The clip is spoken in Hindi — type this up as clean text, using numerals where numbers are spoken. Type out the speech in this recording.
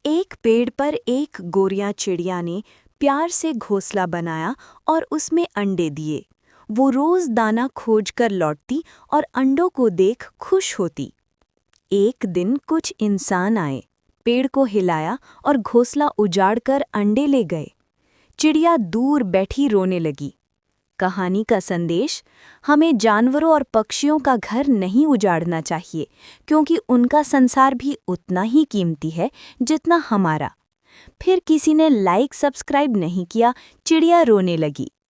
एक पेड़ पर एक गोरिया चिड़िया ने प्यार से घोंसला बनाया और उसमें अंडे दिए। वो रोज दाना खोजकर लौटती और अंडों को देख खुश होती। एक दिन कुछ इंसान आए, पेड़ को हिलाया और घोंसला उजाड़कर अंडे ले गए। चिड़िया दूर बैठी रोने लगी। कहानी का संदेश: हमें जानवरों और पक्षियों का घर नहीं उजाड़ना चाहिए, क्योंकि उनका संसार भी उतना ही कीमती है जितना हमारा। फिर किसी ने लाइक सब्सक्राइब नहीं किया, चिड़िया रोने लगी।